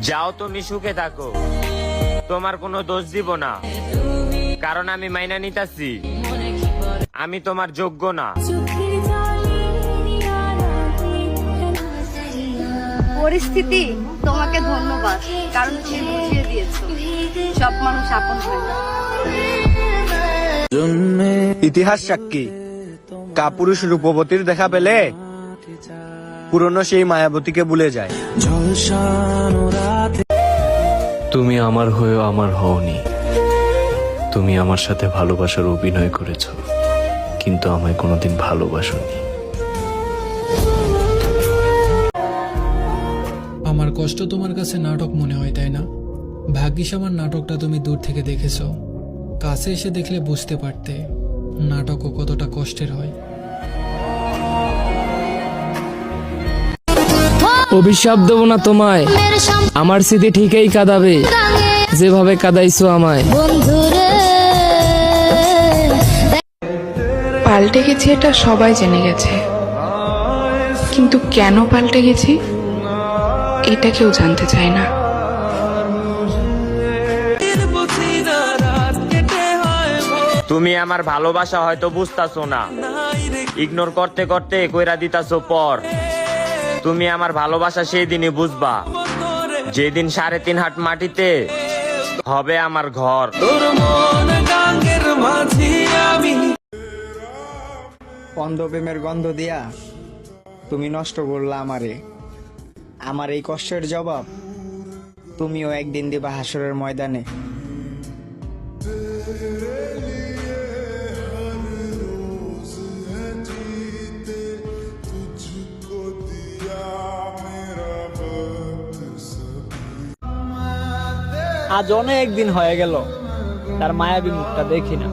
যাও তুমি সুখে থাকো, তোমার কোনো দোষ দিব না, কারণ আমি মাইনা নিতাছি আমি তোমার যোগ্য না। পরিস্থিতি তোমাকে ধন্যবাদ, কারণ তুমি বুঝিয়ে দিয়েছো সব মানুষ আপন হয় না। ইতিহাস সাক্ষী, কাপুরুষ রূপবতীর দেখা পেলে পুরনো সেই মায়াবতীকে ভুলে যায়। তুমি আমার হয়েও আমার হওনি। তুমি আমার সাথে ভালোবাসার অভিনয় করেছ, কিন্তু আমায় কোনোদিন ভালোবাসোনি। আমার কষ্ট তোমার কাছে নাটক মনে হয়, তাই না? ভাগ্যিস আমার নাটকটা তুমি দূর থেকে দেখেছো, কাছে এসে দেখলে বুঝতে পারতে নাটকও কতটা কষ্টের হয়। অভিশাপ দেবো না তোমায়, আমার স্মৃতি ঠিকই কাঁদাবে, যেভাবে কাঁদাইছো আমায়। পাল্টে গেছি এটা সবাই জেনে গেছে, কিন্তু কেন পাল্টে গেছি এটা কেউ জানতে চায় না। তুমি আমার ভালোবাসা হয়তো বুঝতাছো না, ইগনোর করতে করতে কইরা দিতাছো পর। তুমি আমার ভালোবাসা সেই দিনই বুঝবা, যেদিন 3.5 হাত মাটিতে হবে আমার ঘর। অন্ধপ্রেমের গন্ধ দিয়া তুমি নষ্ট করলা আমারে। আমার এই কষ্টের জবাব তুমিও একদিন দিবা হাসরের ময়দানে। আজ অনেক দিন হয়ে গেল তার মায়াবী মুখটা দেখি না।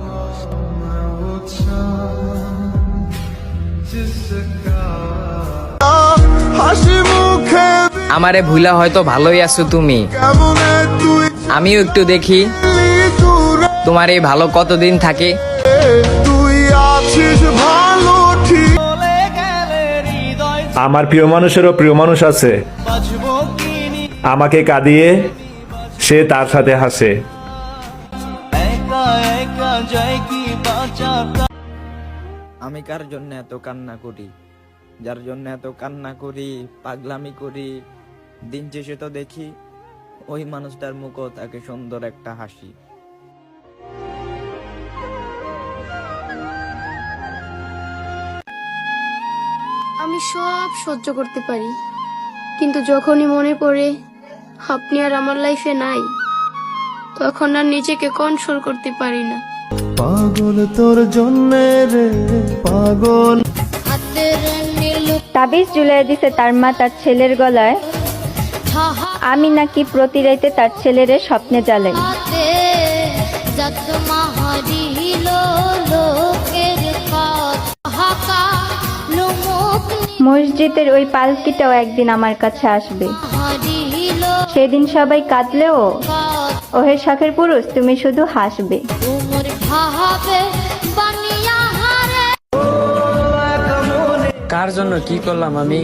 আমারে ভুলা হয়তো ভালোই আছো তুমি, আমিও একটু দেখি তোমার এই ভালো কতদিন থাকে। আমার প্রিয় মানুষেরও প্রিয় মানুষ আছে, আমাকে কাঁদিয়ে সে তার সাথে হাসে। আমি কার জন্য এত কান্না করি, যার জন্য এত কান্না করি, পাগলামি করি, দিন শেষে তো দেখি ওই মানুষটার মুখও তাকে সুন্দর একটা হাসি। আমি সব সহ্য করতে পারি, কিন্তু যখনই মনে পড়ে আপনি আর আমার লাইফে নাই, তখন আর নিজেকে কন্ট্রোল করতে পারি না। পাগল তোর জন্য রে পাগল। তাবিজ ঝুলিয়ে দিছে তার মা তার ছেলের গলায়, আমি নাকি প্রতি রাইতে তার ছেলের স্বপ্নে জ্বালাই। মসজিদের ওই পালকিটাও একদিন আমার কাছে আসবে, সেদিন সবাই কাঁদলেও ওহে শখের পুরুষ তুমি শুধু হাসবে। কার জন্য কি করলাম আমি,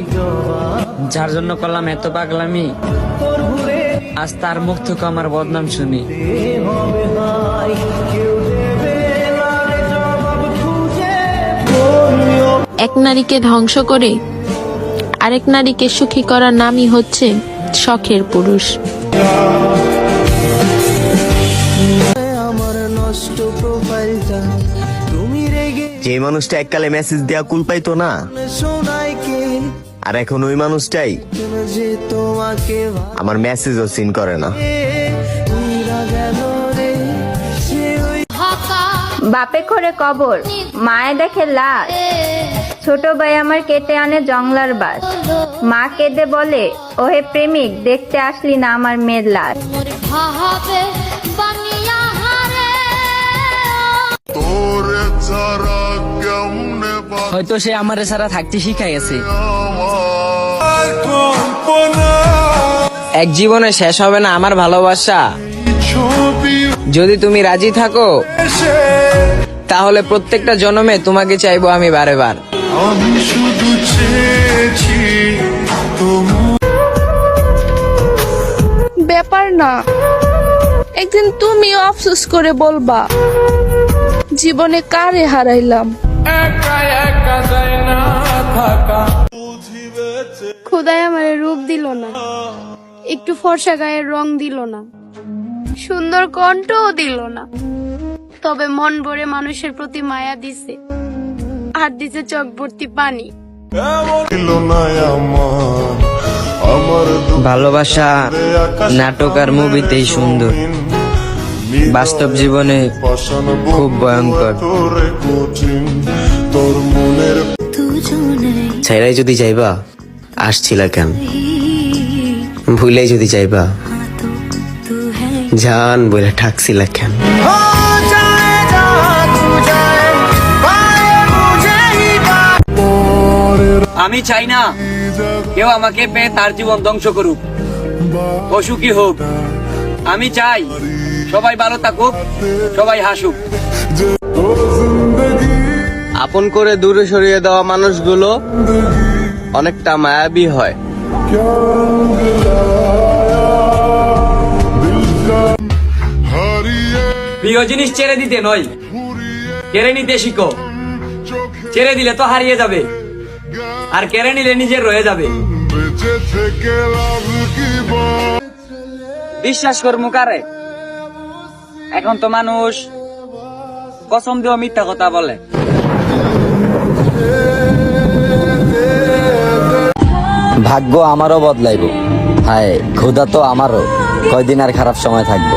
যার জন্য করলাম এত পাগলামি, আজ তার মুখ থেকে আমার বদনাম শুনি। এক নারীকে ধ্বংস করে আরেক নারীকে সুখী করার নামই হচ্ছে শখের পুরুষ। যে মানুষটা এককালে মেসেজ দেয়া কুল পাইতো না, আর এখন ওই মানুষটাই আমার মেসেজও সিন করে না। বাপে করে কবর, মায়ে দেখে লাশ, ছোট ভাই আমার কেটে আনে জংলার বাস। মা কেঁদে বলে ওহে প্রেমিক দেখতে আসলি না আমার মেয়ের লাশ। হয়তো সে আমারে ছাড়া থাকতে শিখাই গেছে। এক জীবনে শেষ হবে না আমার ভালোবাসা, যদি তুমি রাজি থাকো তাহলে প্রত্যেকটা জন্মে তোমাকে চাইবো আমি বারে বার। আর না, একদিন তুমিও আফসোস করে বলবা জীবনে কারে হারাইলাম। খোদাই আমার রূপ দিল না, একটু ফর্সা গায়ের রং দিল না, সুন্দর কণ্ঠও দিল না, তবে মন ভরে মানুষের প্রতি মায়া দিছে, আর দিছে চোখ ভর্তি পানি। ভালোবাসা নাটক আর মুভিতেই সুন্দর, বাস্তব জীবনে খুব ভয়ঙ্কর। ছাইরাই যদি যাইবা আসছিলা কেন, ভুলে যদি যাইবা জান বলে ঠাকছিলা কেন। আমি চাই না কেউ আমাকে পেয়ে তার জীবন ধ্বংস করুক, অসুখী হোক। আমি চাই সবাই ভালো থাকুক, সবাই হাসুক। আপন করে দূরে সরিয়ে দেওয়া মানুষগুলো অনেকটা মায়াবী হয়। প্রিয় জিনিস ছেড়ে দিতে নয়, কেড়ে নিতে শিখো। ছেড়ে দিলে তো হারিয়ে যাবে, আর কেড়ে নিলে নিজের রয়ে যাবে। বিশ্বাস করমু কারে? এখন তো মানুষ কসম দিয়েও মিথ্যা কথা বলে। ভাগ্য আমারও বদলাইব, হায় ক্ষুধা তো আমারও, কয়দিন আর খারাপ সময় থাকবো।